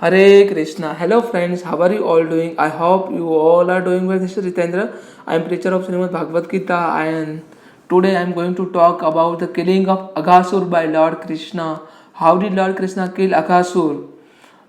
Hare Krishna. Hello friends, how are you all doing? I hope you all are doing well. This is Ritendra. I am preacher of Shrimad Bhagavvattam and today I am going to talk about the killing of Aghasur by Lord Krishna. How did Lord Krishna kill Aghasur?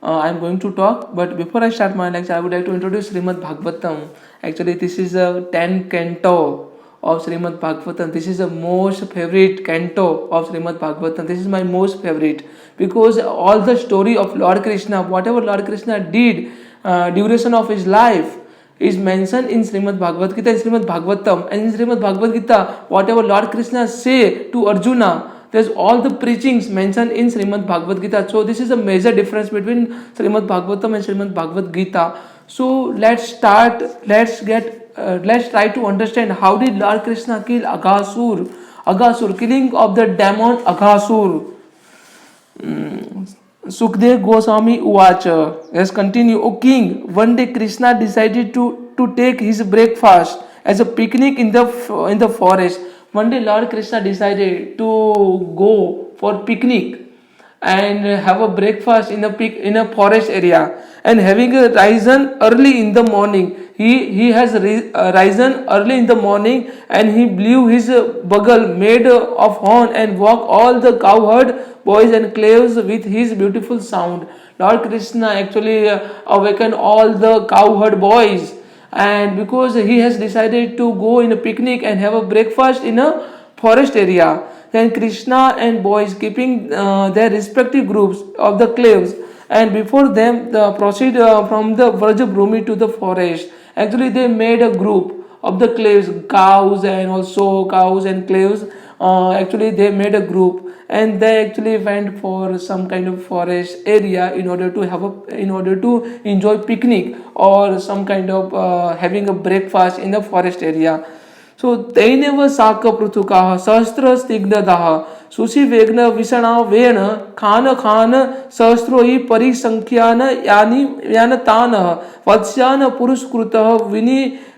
I am going to talk, but before I start my lecture, I would like to introduce Shrimad Bhagavattam. Actually, this is a 10 canto of Shrimad Bhagavatam. This is the most favorite canto of Shrimad Bhagavatam. This is my most favorite because all the story of Lord Krishna, whatever Lord Krishna did duration of his life, is mentioned in Shrimad Bhagavad Gita, in Shrimad Bhagavatam, and in Shrimad Bhagavad Gita, whatever Lord Krishna say to Arjuna, there's all the preachings mentioned in Shrimad Bhagavad Gita. So this is a major difference between Shrimad Bhagavatam and Shrimad Bhagavad Gita. So let's start. Let's try to understand how did Lord Krishna kill Aghasur. Aghasur, killing of the demon Aghasur. Sukdev Goswami Uvacha. Let's continue. O king, one day Krishna decided to take his breakfast as a picnic in the forest. One day Lord Krishna decided to go for picnic and have a breakfast in a forest area, and having risen early in the morning, he has risen early in the morning, and he blew his bugle made of horn and woke all the cowherd boys and slaves with his beautiful sound. Lord Krishna actually awakened all the cowherd boys, and because he has decided to go in a picnic and have a breakfast in a forest area, then Krishna and boys keeping their respective groups of the slaves, and before them proceed from the Vrajabhrumi to the forest. Actually they made a group of the slaves, cows and slaves. Actually they made a group, and they actually went for some kind of forest area in order to enjoy picnic or some kind of having a breakfast in the forest area. So Taineva Saka Prutukaha Sastra Stigdadaha Sushi Vegna Visana Vena Khana Khana Sastroi Parisankyana Yana Tana Vatsyana Puruskruta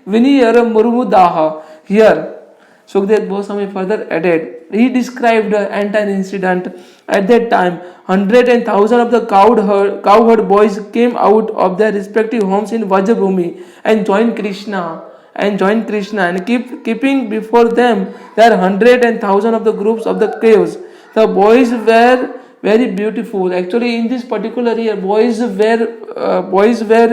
Viniyara Murmudaha. Here Sukdev Goswami further added, he described the entire incident. At that time, hundreds and thousands of the cowherd boys came out of their respective homes in Vajrabhumi and joined Krishna and keeping before them their hundreds and thousands of the groups of the slaves. The boys were very beautiful. Actually, in this particular year, boys were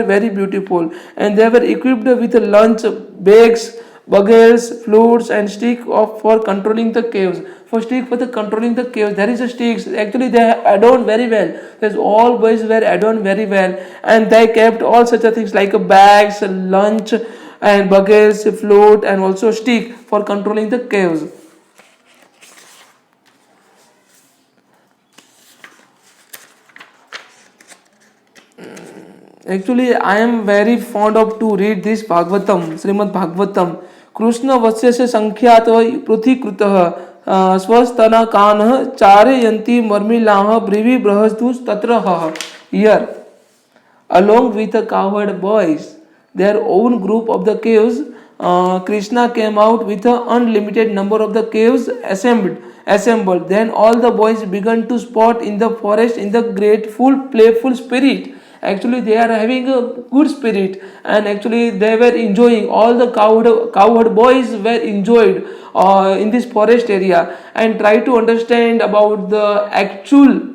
very beautiful, and they were equipped with lunch bags, buggles, flutes, and stick for controlling the caves. For controlling the caves, there is a sticks. Actually, they adorned very well. There's all boys were adorned very well, and they kept all such a things like bags, lunch, and buggles, flute, and also stick for controlling the caves. Actually, I am very fond of to read this Bhagavatam, Srimad Bhagavatam. Krishna Vasyasya Sankhyato Pruthikritah Swastana Kanah Charayanti Marmilah Brivi Brahastus Tatraha. Here, along with the cowherd boys, their own group of the caves, Krishna came out with an unlimited number of the caves assembled. Then all the boys began to spot in the forest in the grateful, playful spirit. Actually, they are having a good spirit, and actually they were enjoying. All the cowherd boys were enjoyed in this forest area, and try to understand about the actual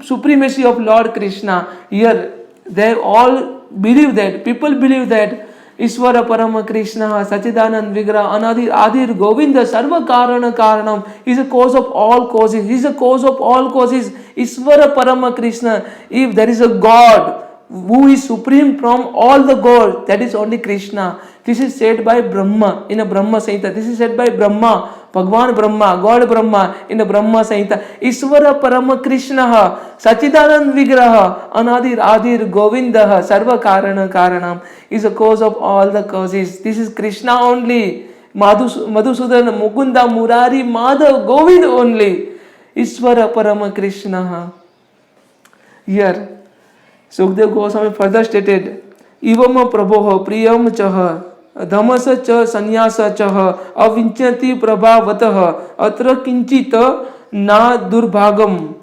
supremacy of Lord Krishna. Here, they all believe that, people believe that Ishvara Parama Krishna Sachidanand Vigra Anadir Adir Govinda Sarva Karana Karanam is a cause of all causes. He is a cause of all causes. Ishvara Parama Krishna. If there is a God who is supreme from all the gods, that is only Krishna. This is said by Brahma in a Brahma Samhita. This is said by Brahma, Bhagwan Brahma, God Brahma in a Brahma Samhita. Ishvara Parama Krishna Sachidanand Vigraha Anadir Adir Govinda Sarva Karana Karanam is a cause of all the causes. This is Krishna only. Madhusudana Mukunda Murari Madhav Govind only. Ishvara Parama Krishna. Here Sukdev Goswami further stated, Ivam Prabho Priyam Chaha Dhamasa Cha Sanyasa Chaha Avinchati Prabhavatah Atra Kinchita Na Durbhagam.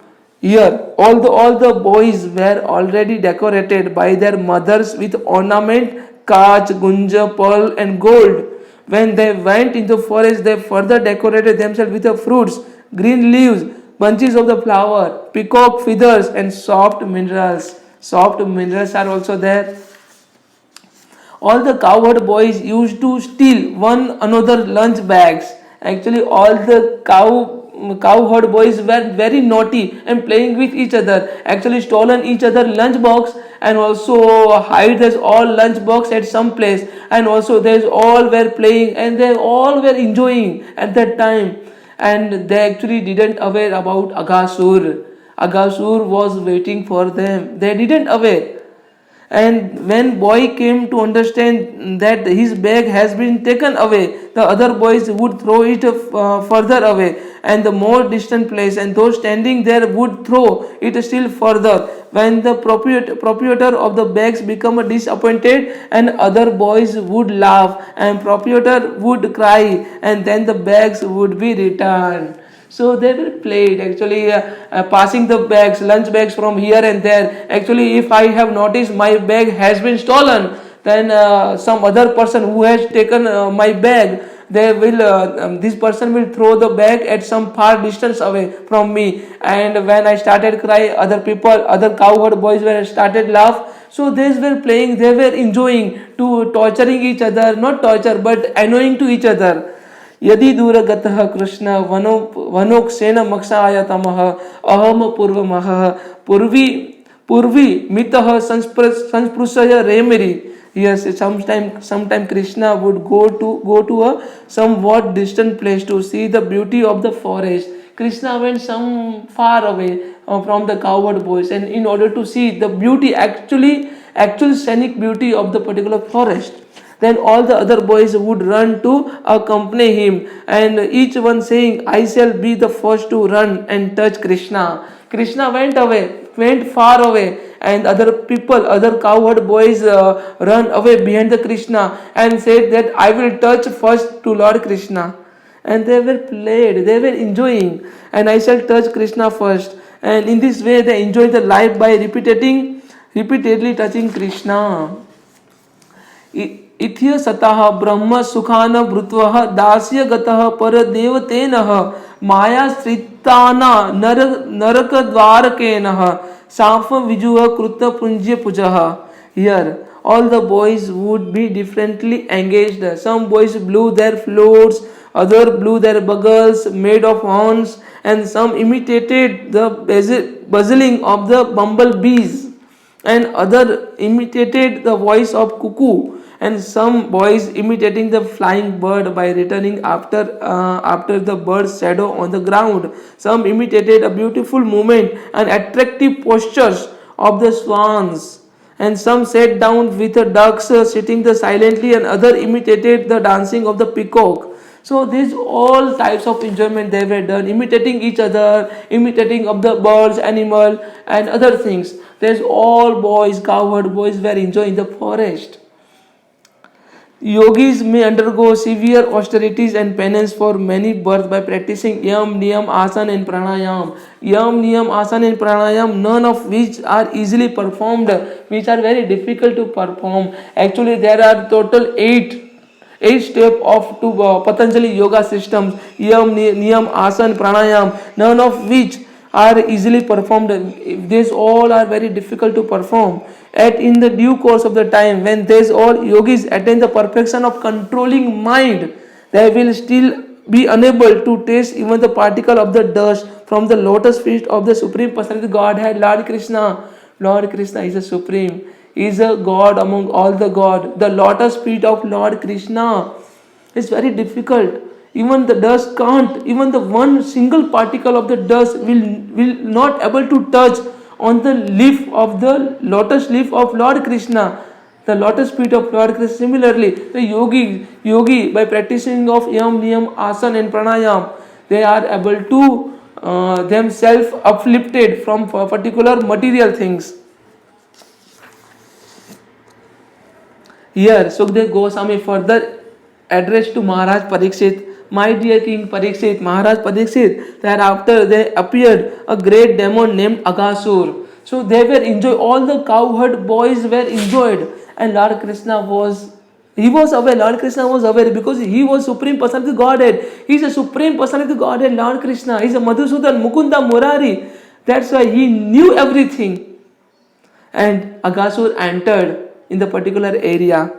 Here, all the boys were already decorated by their mothers with ornament, kach, gunja, pearl, and gold. When they went into the forest, they further decorated themselves with the fruits, green leaves, bunches of the flower, peacock feathers, and soft minerals. Soft minerals are also there. All the cowherd boys used to steal one another lunch bags. Actually, all the cowherd boys were very naughty and playing with each other. Actually, stolen each other lunch box and also hide this all lunch box at some place. And also, there's all were playing and they all were enjoying at that time. And they actually didn't aware about Aghasur. Aghasur was waiting for them. They didn't aware. And when boy came to understand that his bag has been taken away, the other boys would throw it further away and the more distant place, and those standing there would throw it still further. When the proprietor of the bags become disappointed, and other boys would laugh and proprietor would cry, and then the bags would be returned. So they were played actually, passing the bags, lunch bags from here and there. Actually, if I have noticed my bag has been stolen, then some other person who has taken my bag, they will this person will throw the bag at some far distance away from me. And when I started cry, other people, other cowherd boys were started laugh. So they were playing, they were enjoying to torturing each other, not torture but annoying to each other. यदि दूरगतः कृष्ण वनोक्षेण मक्षाय तमः अहम पूर्वमः पूर्वी पूर्वी मितः संस्पृशय रेमरी. Yes, sometime Krishna would go to a somewhat distant place to see the beauty of the forest. Krishna went some far away from the cowherd boys, and in order to see the beauty, actual scenic beauty of the particular forest. Then all the other boys would run to accompany him, and each one saying, I shall be the first to run and touch Krishna. Krishna went far away, and other people, other cowherd boys run away behind the Krishna and said that I will touch first to Lord Krishna. And they were played, they were enjoying, and I shall touch Krishna first. And in this way they enjoy the life by repeatedly touching Krishna. इथ्य सतः ब्रह्म सुखान भृत्वः दास्य गतः परदेवतेनः मायाश्रिताना नरकद्वारकेनः साफ विजुः कृतपुंज्य पुजः. Here all the boys would be differently engaged. Some boys blew their flutes, others blew their bugles made of horns, and some imitated the buzzing of the bumblebees, and other imitated the voice of cuckoo, and some boys imitating the flying bird by returning after the bird's shadow on the ground. Some imitated a beautiful movement and attractive postures of the swans, and some sat down with the ducks sitting silently, and other imitated the dancing of the peacock. So these all types of enjoyment they were done, imitating each other, imitating of the birds, animal, and other things. There's all boys, cowherd boys were enjoying the forest. Yogis may undergo severe austerities and penance for many births by practicing yam, niyam, asana and pranayam. Yam, niyam, asana and pranayam, none of which are easily performed, which are very difficult to perform. Actually, there are total eight steps of Patanjali yoga systems: yam, niyam, asana, pranayam, none of which are easily performed. These all are very difficult to perform. At in the due course of the time, when these all yogis attain the perfection of controlling mind, they will still be unable to taste even the particle of the dust from the lotus feet of the Supreme Personality Godhead, Lord Krishna. Lord Krishna is a supreme, is a God among all the God. The lotus feet of Lord Krishna is very difficult. Even the dust can't, even the one single particle of the dust will not able to touch on the leaf of the lotus leaf of Lord Krishna, the lotus feet of Lord Krishna. Similarly, the yogi by practicing of yam, niyam, asana and pranayam, they are able to themselves uplifted from particular material things. Here, Sukdev Goswami further addressed to Maharaj Parikshit. my dear King Parikshit, Maharaj Parikshit, thereafter there appeared a great demon named Aghasur. So they were enjoyed, all the cowherd boys were enjoyed, and Lord Krishna was, he was aware, Lord Krishna was aware because he was Supreme Personality of Godhead. He is a Supreme Personality of Godhead, Lord Krishna. He is a Madhusudan, Mukunda, Murari. That's why he knew everything. And Aghasur entered in the particular area,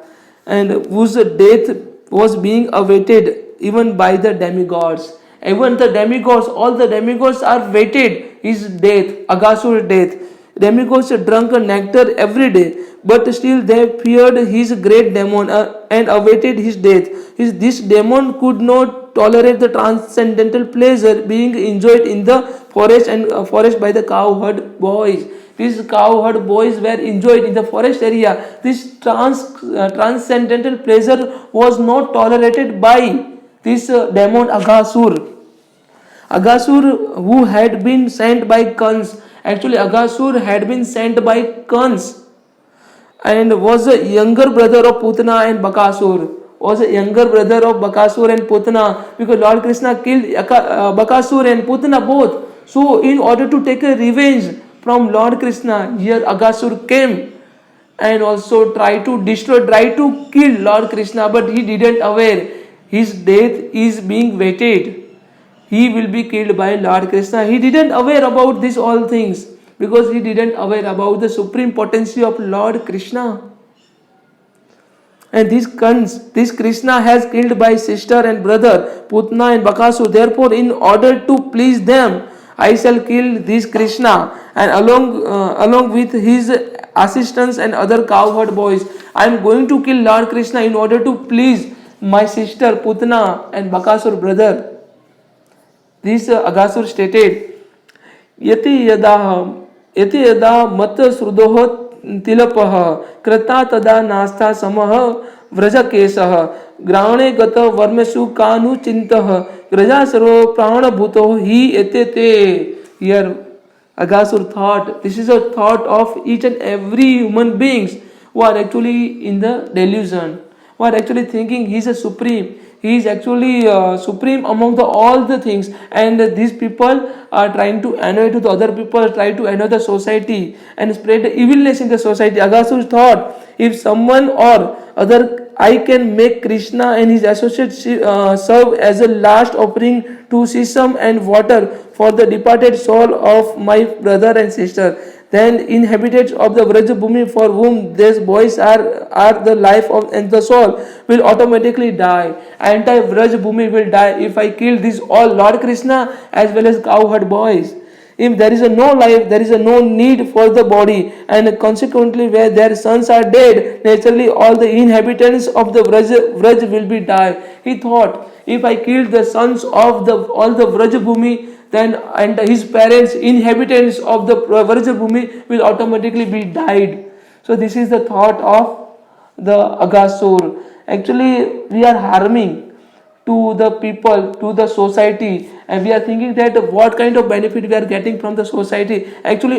and whose death was being awaited even by the demigods. Even the demigods, all the demigods are waited his death, Aghasur's death. Demigods drank nectar every day, but still they feared his great demon and awaited his death. This demon could not tolerate the transcendental pleasure being enjoyed in the forest and forest by the cowherd boys. These cowherd boys were enjoyed in the forest area. This transcendental pleasure was not tolerated by this demon Aghasur. Aghasur, who had been sent by Kans, actually Aghasur had been sent by Kans and was a younger brother of Putana and Bakasur. Was a younger brother of Bakasur and Putana, because Lord Krishna killed Bakasur and Putana both. So in order to take a revenge from Lord Krishna, here Aghasur came and also tried to destroy, tried to kill Lord Krishna, but he didn't aware his death is being waited. He will be killed by Lord Krishna. He didn't aware about these all things because he didn't aware about the supreme potency of Lord Krishna. And this Krishna has killed by sister and brother Putna and Bakasur. Therefore, in order to please them, I shall kill this Krishna, and along with his assistants and other cowherd boys, I am going to kill Lord Krishna in order to please my sister Putna and Bakasur brother. This Aghasur stated, Yati yada mat srudoh tilapah krata tada nasta samah vraja kesah grane gata varmesu kanu chintah graja sarvo prana bhuto hi etete. Here Aghasur thought, this is a thought of each and every human beings who are actually in the delusion, who are actually thinking he is a supreme. He is actually supreme among all the things, and these people are trying to annoy to the other people, try to annoy the society and spread the evilness in the society. Aghasur thought, if someone or other I can make Krishna and his associates serve as a last offering to sesame and water for the departed soul of my brother and sister, then inhabitants of the Vraj Bhumi, for whom these boys are the life of and the soul, will automatically die. Entire Vraj Bhumi will die if I kill these all Lord Krishna as well as cowherd boys. If there is no life, there is no need for the body, and consequently where their sons are dead, naturally all the inhabitants of the Vraj will be die. He thought, if I kill the sons of all the Vraj Bhumi, then and his parents, inhabitants of the Vraj Bhumi, will automatically be died. So this is the thought of the Aghasur. Actually, we are harming to the people, to the society, and we are thinking that what kind of benefit we are getting from the society. Actually,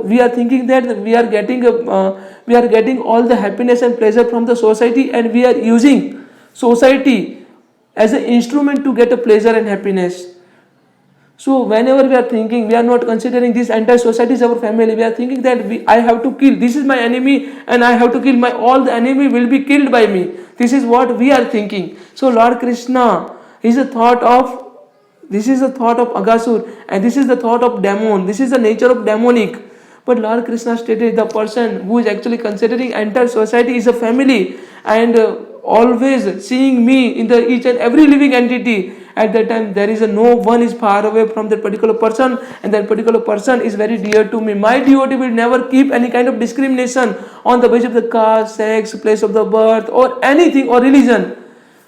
we are thinking that we are getting all the happiness and pleasure from the society, and we are using society as an instrument to get a pleasure and happiness. So whenever we are thinking, we are not considering this entire society is our family. We are thinking that I have to kill. This is my enemy, and I have to kill my all the enemy will be killed by me. This is what we are thinking. So Lord Krishna is a thought of. This is the thought of Aghasur, and this is the thought of demon. This is the nature of demonic. But Lord Krishna stated the person who is actually considering entire society is a family, and always seeing me in the each and every living entity. At that time, there is no one is far away from that particular person, and that particular person is very dear to me. My devotee will never keep any kind of discrimination on the basis of the caste, sex, place of the birth, or anything, or religion.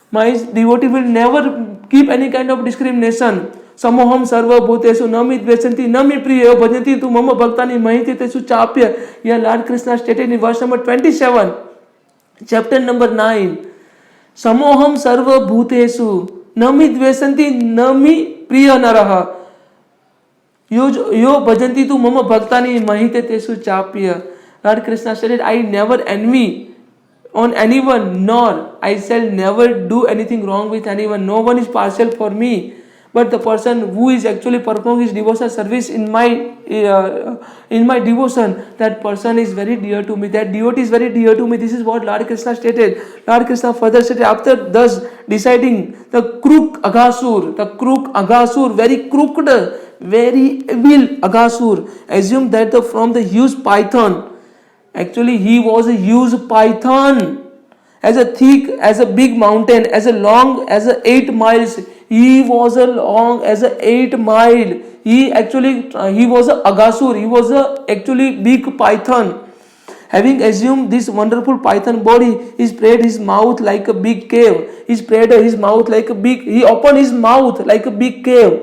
My devotee will never keep any kind of discrimination. Samoham sarva bhutesu nami dvesanti nami priya bhajanti tu mama bhaktani mahiti tesu chapya. Here Lord Krishna stated in verse number 27, chapter number 9. Samoham sarva bhutesu nami dvesanti nami priya naraha yo bhajanti tu mama bhaktani mahite tesu chapya. Lord Krishna stated, I never envy on anyone, nor I shall never do anything wrong with anyone. No one is partial for me, but the person who is actually performing his devotional service in my devotion, that person is very dear to me. That devotee is very dear to me. This is what Lord Krishna stated. Lord Krishna further stated, after thus deciding, the crook Aghasur, very crooked, very evil Aghasur, assumed that from the huge python. Actually, he was a huge python, as a thick as a big mountain, as a long as a 8 miles. He was a long as a 8 mile. He was a Aghasur. He was a actually big python. Having assumed this wonderful python body, he spread his mouth like a big cave. He opened his mouth like a big cave,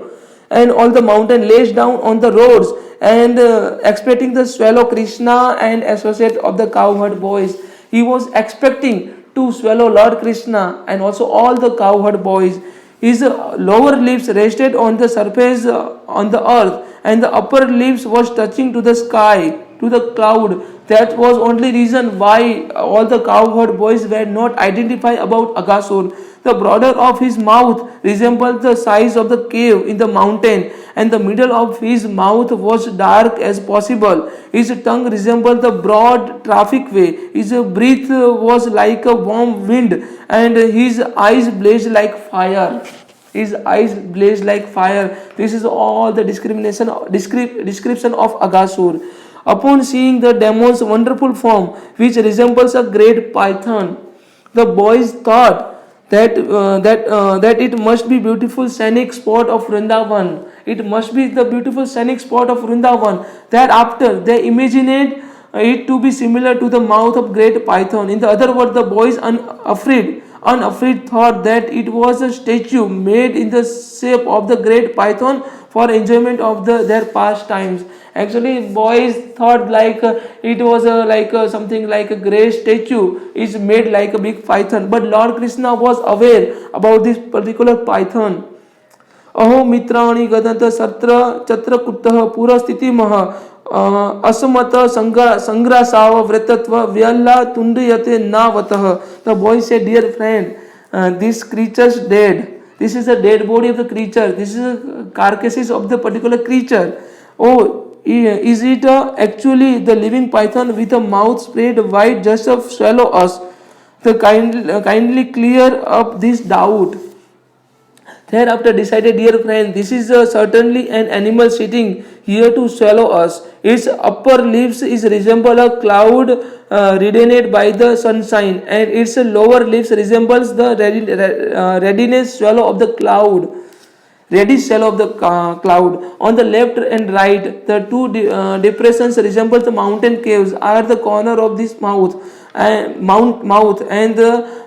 and all the mountain lays down on the roads, and expecting the swallow Krishna and associate of the cowherd boys. He was expecting to swallow Lord Krishna and also all the cowherd boys. His lower lips rested on the surface on the earth, and the upper lips was touching to the sky, to the cloud. That was only reason why all the cowherd boys were not identified about Aghasur. The border of his mouth resembled the size of the cave in the mountain, and the middle of his mouth was dark as possible. His tongue resembled the broad traffic way. His breath was like a warm wind, and his eyes blazed like fire. This is all the description of Aghasur. Upon seeing the demon's wonderful form, which resembles a great python, the boys thought that it must be beautiful scenic spot of Vrindavan. It must be the beautiful scenic spot of Vrindavan. Thereafter, they imagined it to be similar to the mouth of great python. In the other words, the boys unafraid thought that it was a statue made in the shape of the great python for enjoyment of their pastimes. Actually, boys thought like it was something like a great statue is made like a big python. But Lord Krishna was aware about this particular python. अहो मित्राणि गदंत सत्र चत्रकुत्तः पुरस्थितिमः असमत संग्रासाव व्रतत्व व्यल्ला तुंडयते नावतः. The boy said, dear friend, this creature's dead. This is a dead body of the creature. This is a carcasses of the particular creature. Oh, is it actually the living python with a mouth spread wide just to swallow us? Kindly clear up this doubt. Thereafter decided, dear friend, this is certainly an animal sitting here to swallow us. Its upper lips is resemble a cloud reddened by the sunshine, and its lower lips resembles the readiness swallow of the cloud. Reddish shell of the cloud. On the left and right, the two depressions resemble the mountain caves are the corner of this mouth, and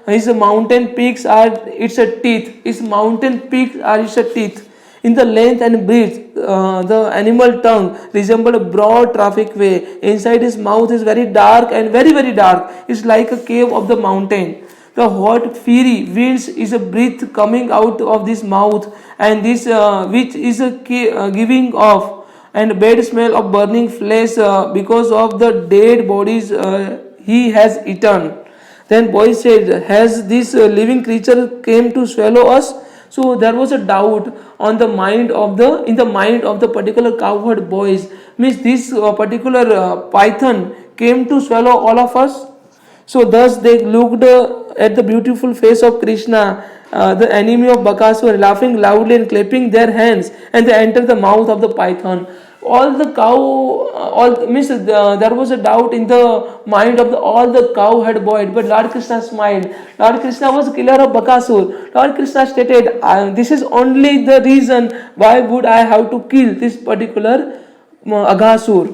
his mountain peaks are its teeth. His mountain peaks are its teeth. In the length and breadth, the animal tongue resembles a broad traffic way. Inside his mouth is very dark and very very dark. It's like a cave of the mountain. The hot fiery winds is a breath coming out of this mouth, and this which is a giving off and bad smell of burning flesh because of the dead bodies he has eaten. Then boy said, has this living creature came to swallow us? So there was a doubt on the mind of the particular cowherd boys. Means this particular python came to swallow all of us. So thus they looked at the beautiful face of Krishna, the enemy of Bhagavvattam, laughing loudly and clapping their hands, and they entered the mouth of the python. There was a doubt in the mind of all the cowherd boys, but Lord Krishna smiled. Lord Krishna was killer of Aghasur. Lord Krishna stated, this is only the reason why would I have to kill this particular Aghasur.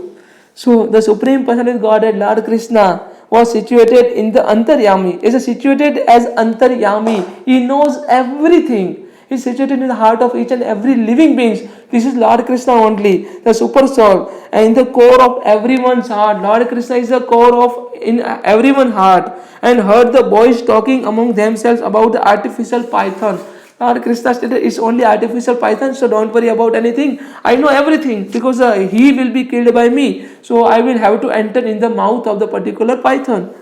So the Supreme Personality of Godhead, Lord Krishna, was situated in the Antaryami. Is situated as Antaryami. He knows everything. He is situated in the heart of each and every living being. This is Lord Krishna only, the super soul, and in the core of everyone's heart. Lord Krishna is the core of in everyone's heart. And heard the boys talking among themselves about the artificial python. Lord Krishna stated, it's only artificial python, so don't worry about anything. I know everything because he will be killed by me. So I will have to enter in the mouth of the particular python.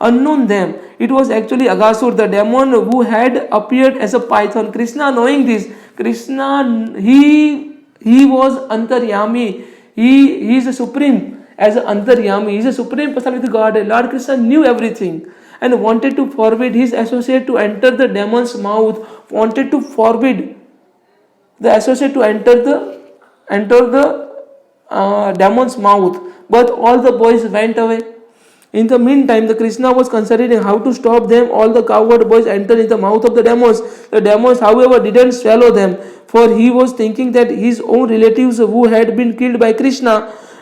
unknown them. It was actually Aghasur, the demon who had appeared as a python. Krishna, knowing this, Krishna, he was Antaryami. He is a supreme as an Antaryami. He is a supreme personality of God. Lord Krishna knew everything and wanted to forbid his associate to enter the demon's mouth. Wanted to forbid the associate to enter the demon's mouth. But all the boys went away. In the meantime, the Krishna was considering how to stop them. All the cowherd boys entered in the mouth of the demons. The demons, however, didn't swallow them, for he was thinking that his own relatives who had been killed by Krishna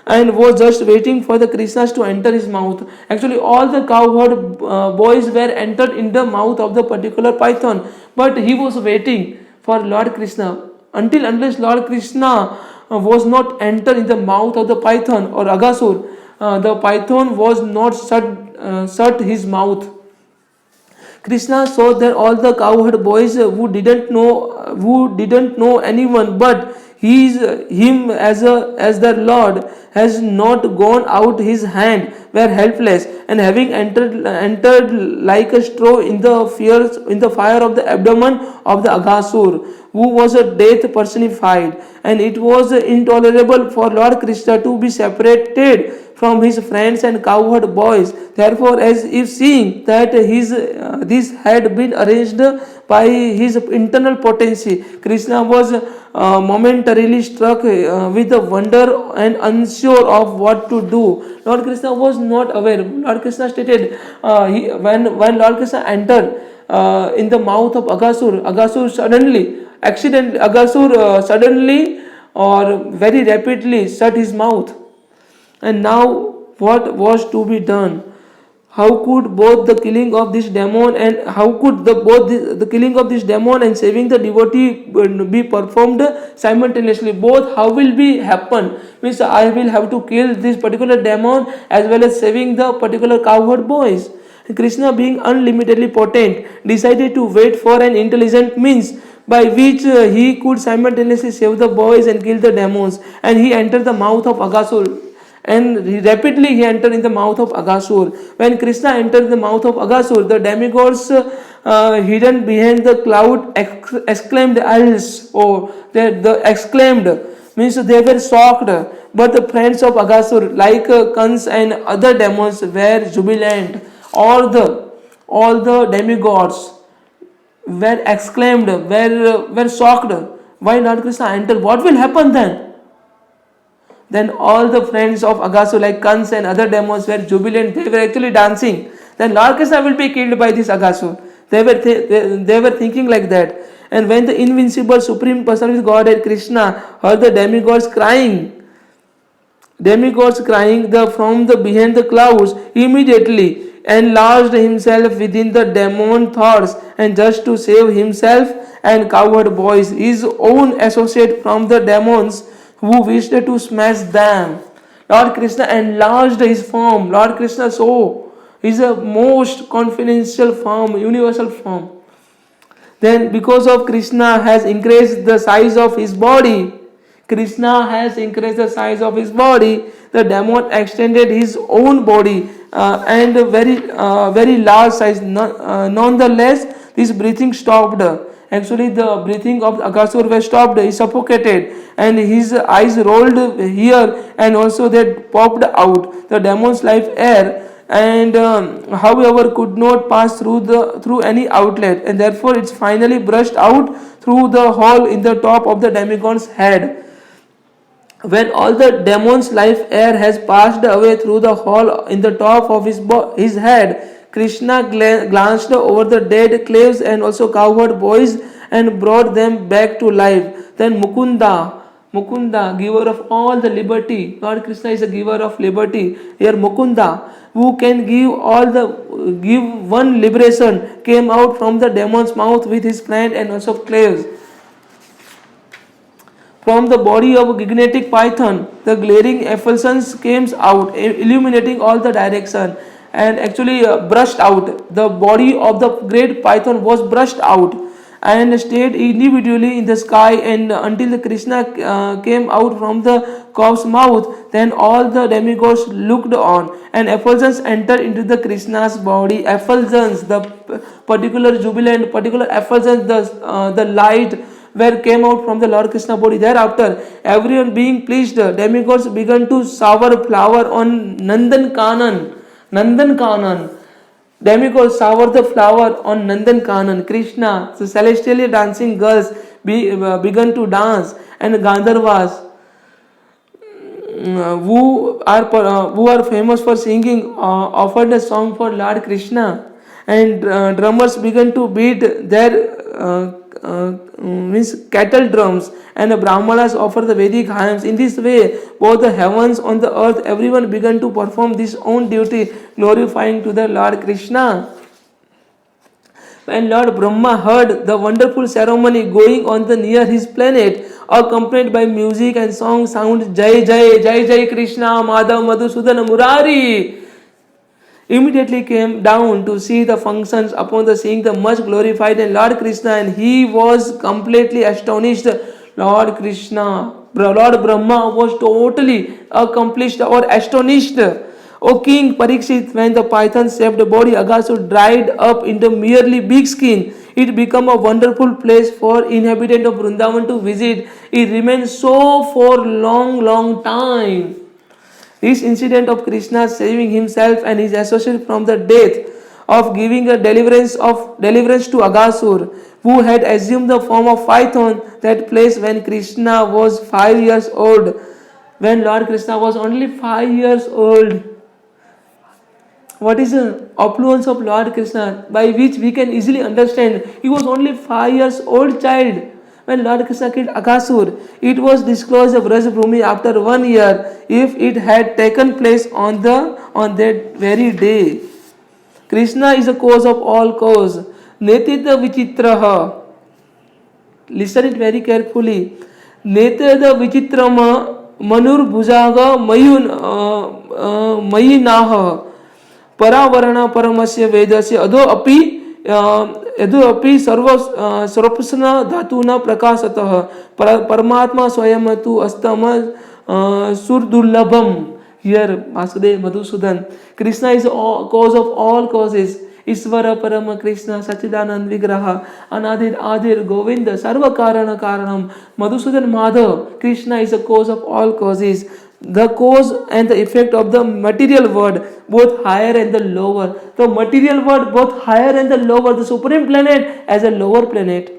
and was just waiting for the Krishnas to enter his mouth. Actually, all the cowherd boys were entered in the mouth of the particular python, but he was waiting for Lord Krishna unless Lord Krishna was not entered in the mouth of the python or Aghasur. The python was not shut his mouth. Krishna saw that all the cowherd boys who didn't know anyone but him as their Lord has not gone out his hand, were helpless, and having entered like a straw in the fire of the abdomen of the Aghasur, who was a death personified, and it was intolerable for Lord Krishna to be separated from his friends and cowherd boys. Therefore, as if seeing that this had been arranged by his internal potency, Krishna was momentarily struck with the wonder and unsure of what to do. Lord Krishna was not aware. Lord Krishna stated when Lord Krishna entered in the mouth of Aghasur suddenly or very rapidly shut his mouth. And now what was to be done? How could both the killing of this demon and the killing of this demon and saving the devotee be performed simultaneously? Both how will be happen? Means I will have to kill this particular demon as well as saving the particular cowherd boys. Krishna, being unlimitedly potent, decided to wait for an intelligent means by which he could simultaneously save the boys and kill the demons. And he entered the mouth of Aghasur. And rapidly he entered in the mouth of Aghasur. When Krishna entered the mouth of Aghasur, the demigods hidden behind the cloud exclaimed else. The exclaimed means they were shocked. But the friends of Aghasur, like Kans and other demons, were jubilant. All the demigods were exclaimed, were shocked. Why Lord Krishna entered? What will happen then? Then all the friends of Aghasur like Kans and other demons were jubilant. They were actually dancing. Then Lord Krishna will be killed by this Aghasur. They were thinking like that. And when the invincible supreme personality of Godhead Krishna heard the demigods crying from the behind the clouds, he immediately enlarged himself within the demon thoughts, and just to save himself and cowherd boys, his own associate from the demons who wished to smash them, Lord Krishna enlarged his form. Lord Krishna is a most confidential form, universal form. Then because of Krishna has increased the size of his body, the demon extended his own body and very large size. Nonetheless, this breathing stopped. Actually, the breathing of Aghasur was stopped. He suffocated, and his eyes rolled here, and also they popped out. The demon's life air, and however, could not pass through any outlet, and therefore it's finally brushed out through the hole in the top of the demigod's head. When all the demon's life air has passed away through the hole in the top of his head, Krishna glanced over the dead slaves and also cowherd boys and brought them back to life. Then Mukunda, giver of all the liberty. Lord Krishna is a giver of liberty. Here Mukunda, who can give one liberation, came out from the demon's mouth with his friend and also slaves. From the body of a gigantic python, the glaring effulgence came out, illuminating all the direction, and actually brushed out. The body of the great python was brushed out, and stayed individually in the sky, and until the Krishna came out from the cow's mouth. Then all the demigods looked on, and effulgence entered into the Krishna's body. Effulgence, the particular jubilant, particular effulgence, the light where came out from the Lord Krishna body. Thereafter, everyone being pleased, demigods began to shower flower on Nandan Kanan. Nandan Kanan. Demigods shower the flower on Nandan Kanan. Krishna, so celestially dancing girls began to dance, and Gandharvas, who are famous for singing, offered a song for Lord Krishna, and drummers began to beat their means cattle drums, and the Brahmanas offer the Vedic hymns. In this way, both the heavens on the earth, everyone began to perform this own duty, glorifying to the Lord Krishna. When Lord Brahma heard the wonderful ceremony going on the near his planet, accompanied by music and song sound Jai Jai Jai Jai Krishna Madhav Madhusudan Murari, immediately came down to see the functions. Upon the seeing the much glorified and Lord Krishna, and he was completely astonished. Lord Brahma was totally accomplished or astonished. O King Parikshit, when the python-shaped body Aghasur dried up into merely big skin, it became a wonderful place for inhabitant of Vrindavan to visit. It remained so for long time. This incident of Krishna saving himself and his associate from the death, of giving a deliverance to Aghasur, who had assumed the form of python, that place when Krishna was 5 years old. When Lord Krishna was only 5 years old. What is the affluence of Lord Krishna, by which we can easily understand he was only 5 years old child when Lord Krishna killed Aghasur. It was disclosed of Brajabhumi after 1 year, if it had taken place on that very day. Krishna is the cause of all cause. Netida vichitraha. Listen it very carefully. Netida vichitrama manur bhujaga mayinaha. Paravarana paramasya vedasya अधो अपि सर्वस्न धातुना प्रकाशतः परमात्मा स्वयं तु अस्तम सुरदुर्लभम. Here Vasudev Madhusudan, Krishna is the cause of all causes. Isvara Parama Krishna Sachidanand Vigraha Anadir Adir Govinda Sarva Karana Karanam. Madhusudan Madhav, Krishna is the cause of all causes. The cause and the effect of the material world, both higher and the lower. The material world, both higher and the lower. The supreme planet as a lower planet.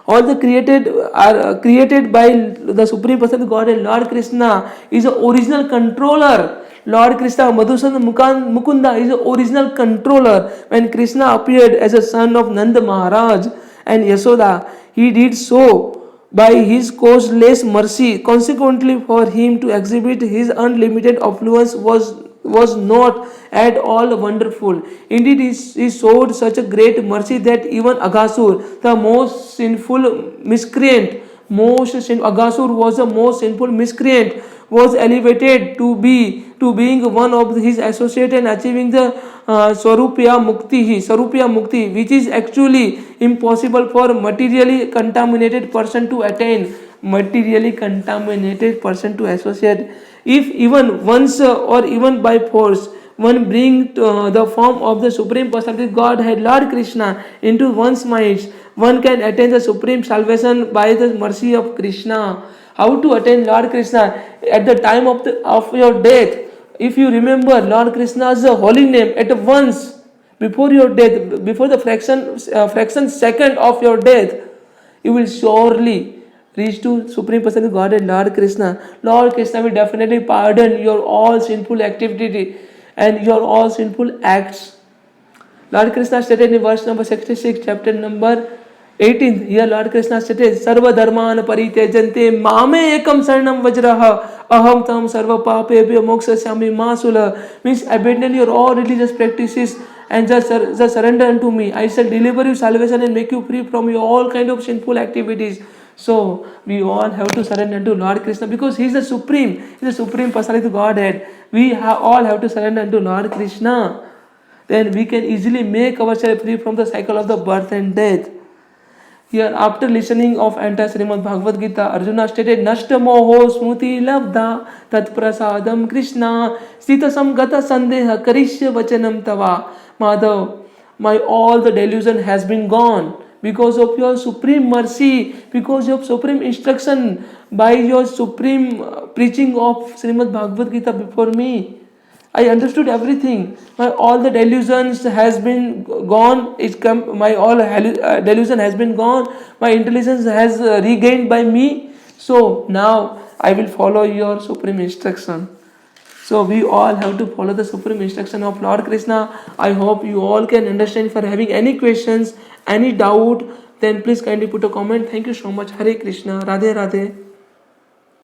All the created are created by the Supreme Person Godhead. Lord Krishna is the original controller. Lord Krishna, Madhusudan Mukunda is the original controller. When Krishna appeared as a son of Nanda Maharaj and Yasoda, he did so by his causeless mercy. Consequently, for him to exhibit his unlimited affluence was not at all wonderful. Indeed, he showed such a great mercy that even Aghasur, the most sinful miscreant, Aghasur was the most sinful miscreant, was elevated to being one of his associates and achieving the Swarupya Mukti, which is actually impossible for materially contaminated person to attain. Materially contaminated person to associate. If even once or even by force one bring the form of the Supreme Personality Godhead Lord Krishna into one's mind, one can attain the supreme salvation by the mercy of Krishna. How to attain Lord Krishna? At the time of your death, if you remember Lord Krishna's holy name at once, before your death, before the fraction second of your death, you will surely reach to Supreme Personality Godhead Lord Krishna. Lord Krishna will definitely pardon your all sinful activity and your all sinful acts. Lord Krishna stated in verse number 66, chapter number 18. Here Lord Krishna stated, Sarva dharman paritejante mame ekam sarnam vajraha aham tam sarva papebhyo mokshasyami masula. Means abandon your all religious practices and just surrender unto me. I shall deliver you salvation and make you free from your all kind of sinful activities. So we all have to surrender to Lord Krishna because He is the Supreme. He is the Supreme Personality Godhead. We all have to surrender to Lord Krishna. Then we can easily make ourselves free from the cycle of the birth and death. Here, after listening of entire Shrimad Bhagavad Gita, Arjuna stated, Nashtamoho smruti labdha tat prasadam Krishna sita samgata sandeha karishya vachanam tava. Madhav, my all the delusion has been gone because of your supreme mercy, because of supreme instruction, by your supreme preaching of Srimad Bhagavad Gita before me. I understood everything. My all the delusions has been gone. My all delusion has been gone. My intelligence has regained by me. So now I will follow your supreme instruction. So we all have to follow the supreme instruction of Lord Krishna. I hope you all can understand. For having any questions, any doubt, then please kindly put a comment. Thank you so much. Hare Krishna. Radhe Radhe.